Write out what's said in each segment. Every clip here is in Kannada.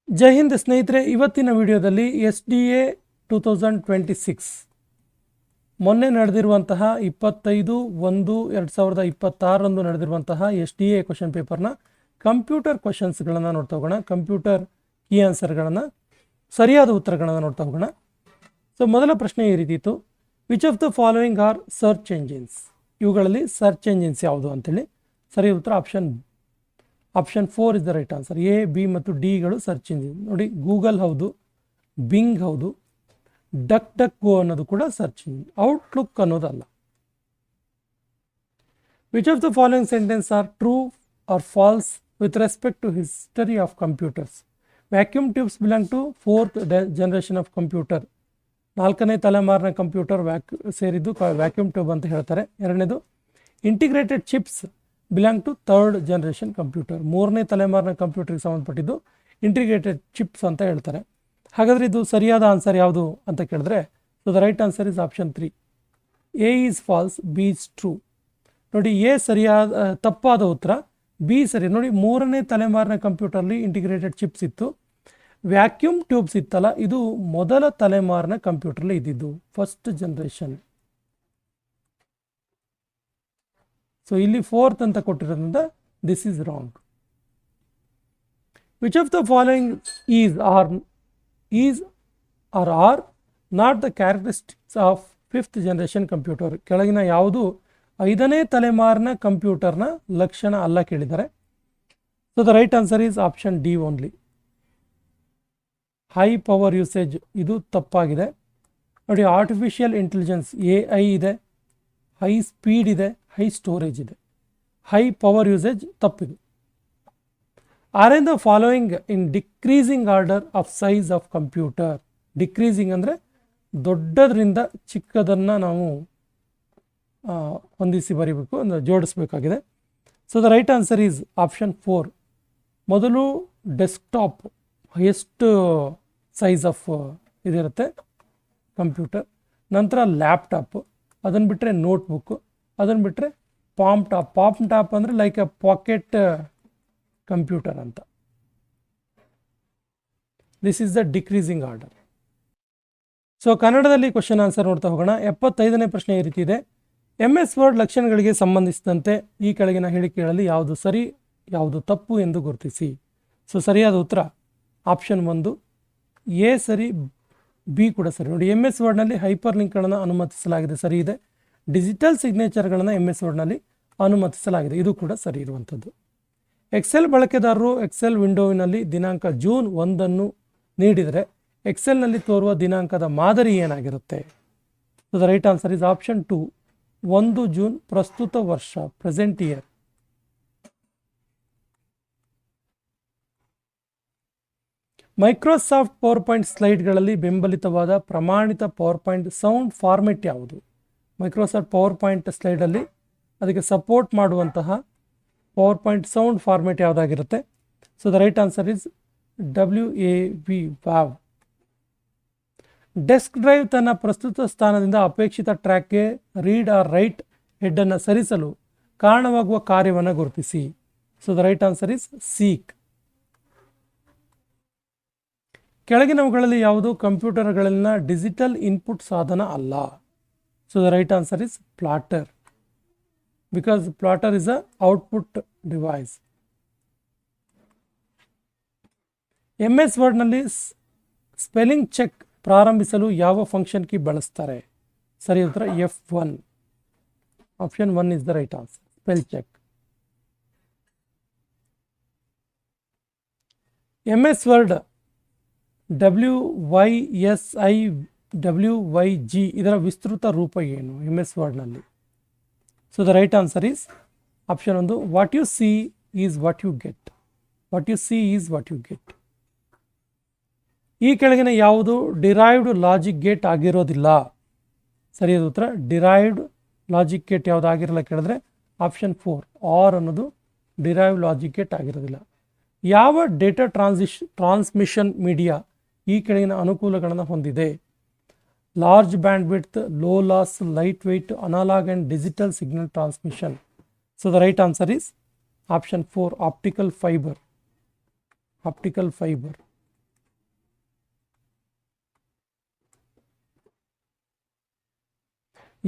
ಜೈ ಹಿಂದ್ ಸ್ನೇಹಿತರೆ, ಇವತ್ತಿನ ವಿಡಿಯೋದಲ್ಲಿ SDA 2026 ಮೊನ್ನೆ ನಡೆದಿರುವಂತಹ 25/1/2026 ನಡೆದಿರುವಂತಹ SDA ಕ್ವೆಶ್ಚನ್ ಪೇಪರ್ನ ಕಂಪ್ಯೂಟರ್ ಕ್ವೆಶ್ಚನ್ಸ್ಗಳನ್ನು ನೋಡ್ತಾ ಹೋಗೋಣ. ಕಂಪ್ಯೂಟರ್ ಕೀ ಆನ್ಸರ್ಗಳನ್ನು, ಸರಿಯಾದ ಉತ್ತರಗಳನ್ನು ನೋಡ್ತಾ ಹೋಗೋಣ. ಸೊ ಮೊದಲ ಪ್ರಶ್ನೆ ಈ ರೀತಿ ಇತ್ತು, which of the following are search engines? ಇವುಗಳಲ್ಲಿ ಸರ್ಚ್ ಎಂಜಿನ್ಸ್ ಯಾವುದು ಅಂತೇಳಿ. ಸರಿಯಾದ ಉತ್ತರ option 4 is the right answer. A, B ಮತ್ತು ಡಿಗಳು ಸರ್ಚ್ ಇಂಜಿನ್. ನೋಡಿ, ಗೂಗಲ್ ಹೌದು, ಬಿಂಗ್ ಹೌದು, ಡಕ್ ಗೋ ಅನ್ನೋದು ಕೂಡ ಸರ್ಚ್ ಇಂಜಿನ್. ಔಟ್ಲುಕ್ ಅನ್ನೋದಲ್ಲ. Which of the following sentence are true or false with respect to history of computers? Vacuum tubes belong to 4th generation of computer. 4ನೇ ತಲೆಮಾರಿನ ಕಂಪ್ಯೂಟರ್ ಸೇರಿದ್ದು ವ್ಯಾಕ್ಯೂಮ್ ಟ್ಯೂಬ್ ಅಂತ ಹೇಳ್ತಾರೆ. ಎರಡನೇದು, integrated chips belong to 3rd generation computer. 3ನೇ ತಲೆಮಾರಿನ ಕಂಪ್ಯೂಟರ್ಗೆ ಸಂಬಂಧಪಟ್ಟಿದ್ದು ಇಂಟಿಗ್ರೇಟೆಡ್ ಚಿಪ್ಸ್ ಅಂತ ಹೇಳ್ತಾರೆ. ಹಾಗಾದರೆ ಇದು ಸರಿಯಾದ ಆನ್ಸರ್ ಯಾವುದು ಅಂತ ಕೇಳಿದ್ರೆ, so the right answer is option 3. A is false, B is true. ನೋಡಿ, ಎ ತಪ್ಪಾದ ಉತ್ತರ, ಬಿ ಸರಿ. ನೋಡಿ, 3ನೇ ತಲೆಮಾರಿನ ಕಂಪ್ಯೂಟರ್ಲಿ ಇಂಟಿಗ್ರೇಟೆಡ್ ಚಿಪ್ಸ್ ಇತ್ತು. ವ್ಯಾಕ್ಯೂಮ್ ಟ್ಯೂಬ್ಸ್ ಇತ್ತಲ್ಲ, ಇದು ಮೊದಲ ತಲೆಮಾರಿನ ಕಂಪ್ಯೂಟರ್ಲಿ ಇದ್ದಿದ್ದು, ಫಸ್ಟ್ ಜನರೇಷನ್. ಸೊ ಇಲ್ಲಿ 4th ಅಂತ ಕೊಟ್ಟಿರೋದ್ರಿಂದ this is wrong. Which of the following is are not the characteristics of 5th generation computer? ಕೆಳಗಿನ ಯಾವುದು 5ನೇ ತಲೆಮಾರಿನ ಕಂಪ್ಯೂಟರ್ನ ಲಕ್ಷಣ ಅಲ್ಲ ಕೇಳಿದ್ದಾರೆ. So the right answer is option D only. High power usage, ಇದು ತಪ್ಪಾಗಿದೆ. ನೋಡಿ, ಆರ್ಟಿಫಿಷಿಯಲ್ ಇಂಟೆಲಿಜೆನ್ಸ್ AI ಇದೆ, ಹೈ ಸ್ಪೀಡ್ ಇದೆ, ಹೈ ಸ್ಟೋರೇಜ್ ಇದೆ. ಹೈ ಪವರ್ ಯೂಸೇಜ್ ತಪ್ಪಿದು. Are in the following in decreasing order of size of computer? Decreasing ಅಂದರೆ ದೊಡ್ಡದರಿಂದ ಚಿಕ್ಕದನ್ನು ನಾವು ಹೊಂದಿಸಿ ಬರೀಬೇಕು, ಅಂದರೆ ಜೋಡಿಸಬೇಕಾಗಿದೆ. So the right answer is option 4. ಮೊದಲು ಡೆಸ್ಕ್ಟಾಪ್ ಹೈಯೆಸ್ಟ್ ಸೈಜ್ ಆಫ್ ಇದಿರುತ್ತೆ ಕಂಪ್ಯೂಟರ್, ನಂತರ ಲ್ಯಾಪ್ಟಾಪ್, ಅದನ್ನು ಬಿಟ್ಟರೆ ನೋಟ್ಬುಕ್ಕು, ಅದನ್ನು ಬಿಟ್ಟರೆ ಪಾಮ್ ಟಾಪ್ ಅಂದರೆ ಲೈಕ್ ಎ ಪಾಕೆಟ್ ಕಂಪ್ಯೂಟರ್ ಅಂತ. This is the decreasing order. So ಕನ್ನಡದಲ್ಲಿ ಕ್ವಶನ್ ಆನ್ಸರ್ ನೋಡ್ತಾ ಹೋಗೋಣ. 75ನೇ ಪ್ರಶ್ನೆ ಈ ರೀತಿ ಇದೆ, MS ವರ್ಡ್ ಲಕ್ಷಣಗಳಿಗೆ ಸಂಬಂಧಿಸಿದಂತೆ ಈ ಕೆಳಗಿನ ಹೇಳಿಕೆಗಳಲ್ಲಿ ಯಾವುದು ಸರಿ ಯಾವುದು ತಪ್ಪು ಎಂದು ಗುರುತಿಸಿ? ಸೊ ಸರಿಯಾದ ಉತ್ತರ ಆಪ್ಷನ್ 1, ಎ ಸರಿ, ಬಿ ಕೂಡ ಸರಿ. ನೋಡಿ, MS ವರ್ಡ್ನಲ್ಲಿ ಹೈಪರ್ ಲಿಂಕ್ಗಳನ್ನು ಅನುಮತಿಸಲಾಗಿದೆ, ಸರಿ ಇದೆ. ಡಿಜಿಟಲ್ ಸಿಗ್ನೇಚರ್ಗಳನ್ನು MS ವರ್ಡ್ನಲ್ಲಿ ಅನುಮತಿಸಲಾಗಿದೆ, ಇದು ಕೂಡ ಸರಿ ಇರುವಂಥದ್ದು. ಎಕ್ಸೆಲ್ ಬಳಕೆದಾರರು ಎಕ್ಸೆಲ್ ವಿಂಡೋವಿನಲ್ಲಿ ದಿನಾಂಕ ಜೂನ್ 1 ನೀಡಿದರೆ ಎಕ್ಸೆಲ್ನಲ್ಲಿ ತೋರುವ ದಿನಾಂಕದ ಮಾದರಿ ಏನಾಗಿರುತ್ತೆ? So the right answer is option 2, 1 June, ಪ್ರಸ್ತುತ ವರ್ಷ, present year. Microsoft power point ಸ್ಲೈಡ್ಗಳಲ್ಲಿ ಬೆಂಬಲಿತವಾದ ಪ್ರಮಾಣಿತ ಪವರ್ ಪಾಯಿಂಟ್ ಸೌಂಡ್ ಫಾರ್ಮೆಟ್ ಯಾವುದು? ಮೈಕ್ರೋಸಾಫ್ಟ್ ಪವರ್ ಪಾಯಿಂಟ್ ಸ್ಲೈಡಲ್ಲಿ ಅದಕ್ಕೆ ಸಪೋರ್ಟ್ ಮಾಡುವಂತಹ ಪವರ್ ಪಾಯಿಂಟ್ ಸೌಂಡ್ ಫಾರ್ಮೆಟ್ ಯಾವುದಾಗಿರುತ್ತೆ? So the right answer is WAV. Disk drive ತನ್ನ ಪ್ರಸ್ತುತ ಸ್ಥಾನದಿಂದ ಅಪೇಕ್ಷಿತ ಟ್ರ್ಯಾಕ್ಗೆ ರೀಡ್ ಆರ್ ರೈಟ್ ಹೆಡ್ಡನ್ನು ಸರಿಸಲು ಕಾರಣವಾಗುವ ಕಾರ್ಯವನ್ನು ಗುರುತಿಸಿ? So the right answer is seek. ಕೆಳಗಿನವುಗಳಲ್ಲಿ ಯಾವುದು ಕಂಪ್ಯೂಟರ್ಗಳಲ್ಲಿನ ಡಿಜಿಟಲ್ ಇನ್ಪುಟ್ ಸಾಧನ ಅಲ್ಲ? So the right answer is plotter, because plotter is a output device. MS ವರ್ಡ್ನಲ್ಲಿ ಸ್ಪೆಲ್ಲಿಂಗ್ ಚೆಕ್ ಪ್ರಾರಂಭಿಸಲು ಯಾವ ಫಂಕ್ಷನ್ ಕೀ ಬಳಸ್ತಾರೆ? ಸರಿ ಉತ್ತರ F1. Option 1 is the right answer, spell check. MS word WYSIWYG ಇದರ ವಿಸ್ತೃತ ರೂಪ ಏನು MS ವರ್ಡ್ನಲ್ಲಿ? So the right answer is option 1, what you see is what you get. What you see is what you get. ಈ ಕೆಳಗಿನ ಯಾವುದು ಡಿರೈವ್ಡ್ ಲಾಜಿಕ್ ಗೇಟ್ ಆಗಿರೋದಿಲ್ಲ? ಸರಿಯಾದ ಉತ್ತರ ಡಿರೈವ್ಡ್ ಲಾಜಿಕ್ ಗೇಟ್ ಯಾವುದು ಆಗಿರಲ್ಲ ಕೇಳಿದ್ರೆ ಆಪ್ಷನ್ 4, ಆರ್ ಅನ್ನೋದು ಡಿರೈವ್ಡ್ ಲಾಜಿಕ್ ಗೇಟ್ ಆಗಿರೋದಿಲ್ಲ. ಯಾವ ಡೇಟಾ ಟ್ರಾನ್ಸ್ಮಿಷನ್ ಮೀಡಿಯಾ ಈ ಕೆಳಗಿನ ಅನುಕೂಲಗಳನ್ನು ಹೊಂದಿದೆ? Large band width, low loss, light weight, analogue and digital signal transmission. So the right answer is option 4, optical fibre.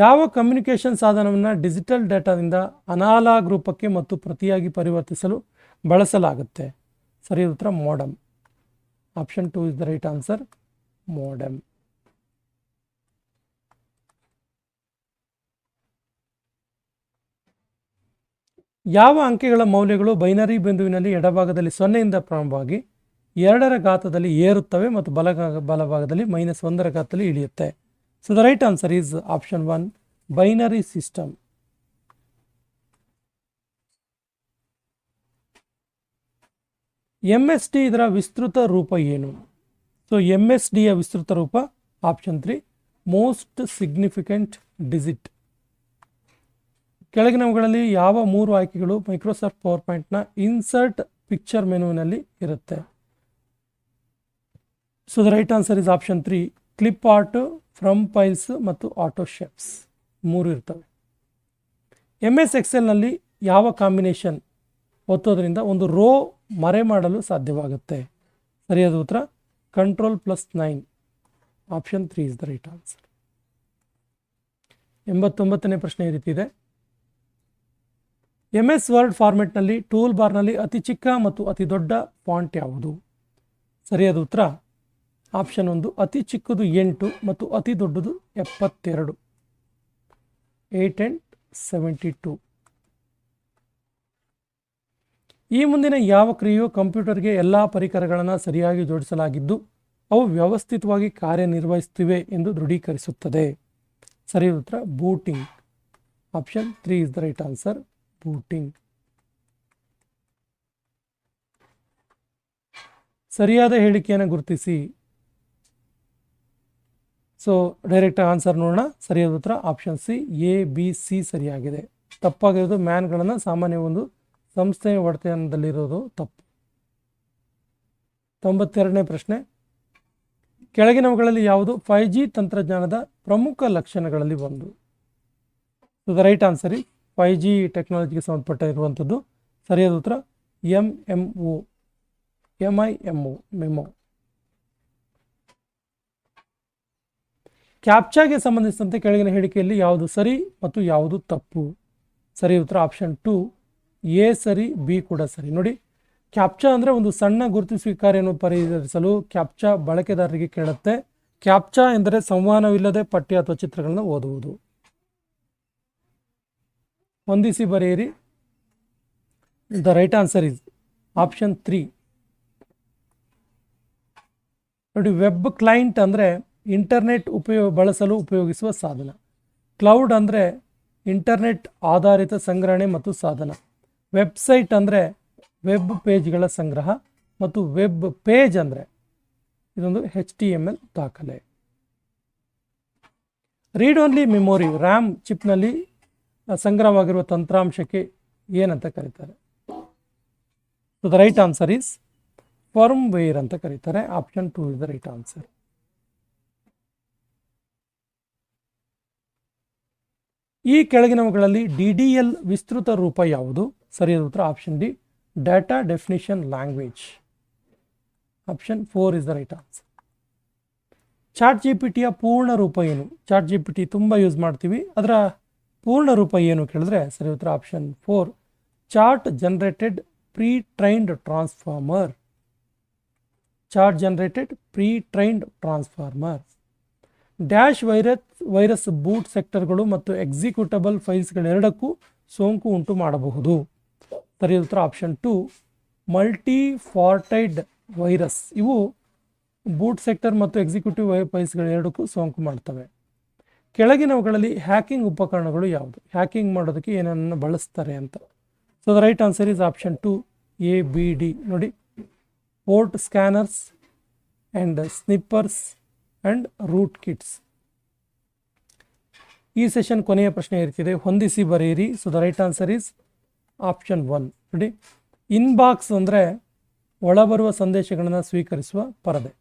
ಯಾವ ಕಮ್ಯುನಿಕೇಷನ್ ಸಾಧನವನ್ನು ಡಿಜಿಟಲ್ ಡೇಟಾದಿಂದ ಅನಾಲಾಗ್ ರೂಪಕ್ಕೆ ಮತ್ತು ಪ್ರತಿಯಾಗಿ ಪರಿವರ್ತಿಸಲು ಬಳಸಲಾಗುತ್ತೆ? ಸರಿಯಾದ ಉತ್ತರ modem. Option 2 is the right answer, modem. ಯಾವ ಅಂಕೆಗಳ ಮೌಲ್ಯಗಳು ಬೈನರಿ ಬಿಂದುವಿನಲ್ಲಿ ಎಡಭಾಗದಲ್ಲಿ 0ಯಿಂದ ಪ್ರಾರಂಭವಾಗಿ 2ರ ಘಾತದಲ್ಲಿ ಏರುತ್ತವೆ ಮತ್ತು ಬಲಭಾಗದಲ್ಲಿ -1ರ ಘಾತದಲ್ಲಿ ಇಳಿಯುತ್ತೆ? So the right answer is option 1, binary system. MSD ಇದರ ವಿಸ್ತೃತ ರೂಪ ಏನು? ಸೊ MSDಯ ವಿಸ್ತೃತ ರೂಪ ಆಪ್ಷನ್ 3, ಮೋಸ್ಟ್ ಸಿಗ್ನಿಫಿಕೆಂಟ್ ಡಿಜಿಟ್. ಕೆಳಗಿನವುಗಳಲ್ಲಿ ಯಾವ 3 ಆಯ್ಕೆಗಳು ಮೈಕ್ರೋಸಾಫ್ಟ್ ಪವರ್ ಪಾಯಿಂಟ್ನ ಇನ್ಸರ್ಟ್ ಪಿಕ್ಚರ್ ಮೆನುವಿನಲ್ಲಿ ಇರುತ್ತೆ? So the right answer is option 3, clip art, from files ಮತ್ತು ಆಟೋ ಶೇಪ್ಸ್ 3 ಇರ್ತವೆ. MS ಎಕ್ಸೆಲ್ನಲ್ಲಿ ಯಾವ ಕಾಂಬಿನೇಷನ್ ಒತ್ತೋದ್ರಿಂದ ಒಂದು ರೋ ಮರೆ ಮಾಡಲು ಸಾಧ್ಯವಾಗುತ್ತೆ? ಸರಿಯಾದ ಉತ್ತರ Ctrl+9, option 3 is the right answer. 89ನೇ ಪ್ರಶ್ನೆ ಈ ರೀತಿ ಇದೆ. MS ವರ್ಡ್ ಫಾರ್ಮೆಟ್ನಲ್ಲಿ ಟೂಲ್ ಬಾರ್ನಲ್ಲಿ ಅತಿ ಚಿಕ್ಕ ಮತ್ತು ಅತಿ ದೊಡ್ಡ ಫಾಂಟ್ ಯಾವುದು? ಸರಿಯಾದ ಉತ್ತರ ಆಪ್ಷನ್ 1, ಅತಿ ಚಿಕ್ಕದು 8 ಮತ್ತು ಅತಿ ದೊಡ್ಡದು 72, 8 and 72. ಈ ಮುಂದಿನ ಯಾವ ಕ್ರಿಯೆಯು ಕಂಪ್ಯೂಟರ್ಗೆ ಎಲ್ಲ ಪರಿಕರಗಳನ್ನು ಸರಿಯಾಗಿ ಜೋಡಿಸಲಾಗಿದ್ದು ಅವು ವ್ಯವಸ್ಥಿತವಾಗಿ ಕಾರ್ಯನಿರ್ವಹಿಸುತ್ತಿವೆ ಎಂದು ದೃಢೀಕರಿಸುತ್ತದೆ? ಸರಿಯಾದ ಉತ್ತರ booting. Option 3 is the right answer, booting. ಸರಿಯಾದ ಹೇಳಿಕೆಯನ್ನು ಗುರುತಿಸಿ. ಸೊ ಡೈರೆಕ್ಟ್ ಆನ್ಸರ್ ನೋಡೋಣ. ಸರಿಯಾದ ಉತ್ತರ ಆಪ್ಷನ್ ಸಿ, ABC ಸರಿಯಾಗಿದೆ. ತಪ್ಪಾಗಿರೋದು ಮ್ಯಾನ್ಗಳನ್ನು ಸಾಮಾನ್ಯ ಒಂದು ಸಂಸ್ಥೆಯ ಒಡೆತನದಲ್ಲಿರೋದು ತಪ್ಪು. 92ನೇ ಪ್ರಶ್ನೆ. ಕೆಳಗಿನವುಗಳಲ್ಲಿ ಯಾವುದು 5G ತಂತ್ರಜ್ಞಾನದ ಪ್ರಮುಖ ಲಕ್ಷಣಗಳಲ್ಲಿ ಒಂದು? So the right answer is 5G ಟೆಕ್ನಾಲಜಿಗೆ ಸಂಬಂಧಪಟ್ಟ ಇರುವಂಥದ್ದು. ಸರಿಯಾದ ಉತ್ತರ MIMO, ಮೆಮೊ. ಕ್ಯಾಪ್ಚಾಗೆ ಸಂಬಂಧಿಸಿದಂತೆ ಕೆಳಗಿನ ಹೇಳಿಕೆಯಲ್ಲಿ ಯಾವುದು ಸರಿ ಮತ್ತು ಯಾವುದು ತಪ್ಪು? ಸರಿಯಾದ ಉತ್ತರ ಆಪ್ಷನ್ 2, A ಸರಿ, B ಕೂಡ ಸರಿ. ನೋಡಿ, ಕ್ಯಾಪ್ಚಾ ಅಂದರೆ ಒಂದು ಸಣ್ಣ ಗುರುತಿಸುವಿಕೆ ಕಾರ್ಯವನ್ನು ಪರಿಹರಿಸಲು ಕ್ಯಾಪ್ಚಾ ಬಳಕೆದಾರರಿಗೆ ಕೇಳುತ್ತೆ. ಕ್ಯಾಪ್ಚಾ ಎಂದರೆ ಸಂವಹನವಿಲ್ಲದೆ ಪಠ್ಯ ಅಥವಾ ಚಿತ್ರಗಳನ್ನು ಓದುವುದು. ಹೊಂದಿಸಿ ಬರೆಯಿರಿ. The right answer is option 3. ನೋಡಿ, ವೆಬ್ ಕ್ಲೈಂಟ್ ಅಂದರೆ ಇಂಟರ್ನೆಟ್ ಬಳಸಲು ಉಪಯೋಗಿಸುವ ಸಾಧನ. ಕ್ಲೌಡ್ ಅಂದರೆ ಇಂಟರ್ನೆಟ್ ಆಧಾರಿತ ಸಂಗ್ರಹಣೆ ಮತ್ತು ಸಾಧನ. ವೆಬ್ಸೈಟ್ ಅಂದರೆ ವೆಬ್ ಪೇಜ್ಗಳ ಸಂಗ್ರಹ ಮತ್ತು ವೆಬ್ ಪೇಜ್ ಅಂದರೆ ಇದೊಂದು HTML ದಾಖಲೆ. ರೀಡ್ ಓನ್ಲಿ ಮೆಮೊರಿ, ರ್ಯಾಮ್ ಚಿಪ್ನಲ್ಲಿ ಸಂಗ್ರಹವಾಗಿರುವ ತಂತ್ರಾಂಶಕ್ಕೆ ಏನಂತ ಕರೀತಾರೆ? So the right answer is firmware ಅಂತ ಕರೀತಾರೆ. Option 2 is the right answer. ಈ ಕೆಳಗಿನವುಗಳಲ್ಲಿ DDL ವಿಸ್ತೃತ ರೂಪ ಯಾವುದು? ಸರಿಯಾದ ಉತ್ತರ option D, data definition language. Option 4 is the right answer. Chat GPTಯ ಪೂರ್ಣ ರೂಪ ಏನು? ಚಾಟ್ GPT ತುಂಬ ಯೂಸ್ ಮಾಡ್ತೀವಿ, ಅದರ ಪೂರ್ಣ ರೂಪ ಏನು ಕೇಳಿದ್ರೆ ಸರಿಯಾದ ಉತ್ತರ option 4, chart generated pre trained transformer. Chart generated pre trained transformer. Dash virus boot ಸೆಕ್ಟರ್ಗಳು ಮತ್ತು ಎಕ್ಸಿಕ್ಯೂಟಬಲ್ ಫೈಲ್ಸ್ಗಳೆರಡಕ್ಕೂ ಸೋಂಕು ಉಂಟು ಮಾಡಬಹುದು. ಸರಿಯಾದ ಉತ್ತರ ಆಪ್ಷನ್ 2, ಮಲ್ಟಿಫಾರ್ಟೈಡ್ ವೈರಸ್. ಇವು ಬೂಟ್ ಸೆಕ್ಟರ್ ಮತ್ತು ಎಕ್ಸಿಕ್ಯೂಟಿವ್ ಫೈಲ್ಸ್ಗಳೆರಡಕ್ಕೂ ಸೋಂಕು ಮಾಡ್ತವೆ. ಕೆಳಗಿನವುಗಳಲ್ಲಿ ಹ್ಯಾಕಿಂಗ್ ಉಪಕರಣಗಳು ಯಾವುದು? ಹ್ಯಾಕಿಂಗ್ ಮಾಡೋದಕ್ಕೆ ಏನನ್ನು ಬಳಸ್ತಾರೆ ಅಂತ? So the right answer is option 2, ABD. ನೋಡಿ, port scanners and sniffers and root kits. ಈ ಸೆಷನ್ ಕೊನೆಯ ಪ್ರಶ್ನೆ ಇರ್ತಿದೆ, ಹೊಂದಿಸಿ ಬರೆಯಿರಿ. So the right answer is option 1. ನೋಡಿ, ಇನ್ಬಾಕ್ಸ್ ಅಂದರೆ ಒಳಬರುವ ಸಂದೇಶಗಳನ್ನು ಸ್ವೀಕರಿಸುವ ಪರದೆ.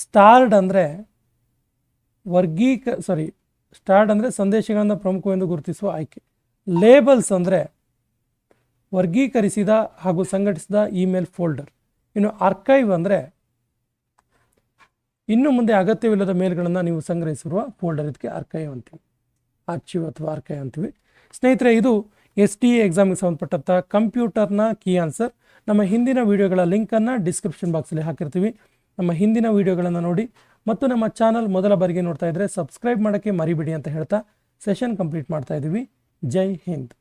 ಸ್ಟಾರ್ಡ್ ಅಂದರೆ ಸ್ಟಾರ್ಡ್ ಅಂದರೆ ಸಂದೇಶಗಳನ್ನು ಪ್ರಮುಖವೆಂದು ಗುರುತಿಸುವ ಆಯ್ಕೆ. ಲೇಬಲ್ಸ್ ಅಂದರೆ ವರ್ಗೀಕರಿಸಿದ ಹಾಗೂ ಸಂಘಟಿಸಿದ ಇಮೇಲ್ ಫೋಲ್ಡರ್. ಇನ್ನು ಆರ್ಕೈವ್ ಅಂದರೆ ಇನ್ನು ಮುಂದೆ ಅಗತ್ಯವಿಲ್ಲದ ಮೇಲ್ಗಳನ್ನು ನೀವು ಸಂಗ್ರಹಿಸಿರುವ ಫೋಲ್ಡರ್, ಇದಕ್ಕೆ ಆರ್ಕೈವ್ ಅಂತೀವಿ. ಆರ್ಚಿವ್ ಅಥವಾ ಆರ್ಕೈವ್ ಅಂತೀವಿ. ಸ್ನೇಹಿತರೆ, ಇದು STA ಎಕ್ಸಾಮಿಗೆ ಸಂಬಂಧಪಟ್ಟಂಥ ಕಂಪ್ಯೂಟರ್ನ ಕೀ ಆನ್ಸರ್. ನಮ್ಮ ಹಿಂದಿನ ವೀಡಿಯೋಗಳ ಲಿಂಕನ್ನು ಡಿಸ್ಕ್ರಿಪ್ಷನ್ ಬಾಕ್ಸಲ್ಲಿ ಹಾಕಿರ್ತೀವಿ. ನಮ್ಮ ಹಿಂದಿನ ವೀಡಿಯೋಗಳನ್ನು ನೋಡಿ ಮತ್ತು ನಮ್ಮ ಚಾನಲ್ ಮೊದಲ ಬಾರಿಗೆ ನೋಡ್ತಾ ಇದ್ದರೆ ಸಬ್ಸ್ಕ್ರೈಬ್ ಮಾಡೋಕ್ಕೆ ಮರಿಬೇಡಿ ಅಂತ ಹೇಳ್ತಾ ಸೆಷನ್ ಕಂಪ್ಲೀಟ್ ಮಾಡ್ತಾ ಇದ್ದೀವಿ. ಜೈ ಹಿಂದ್.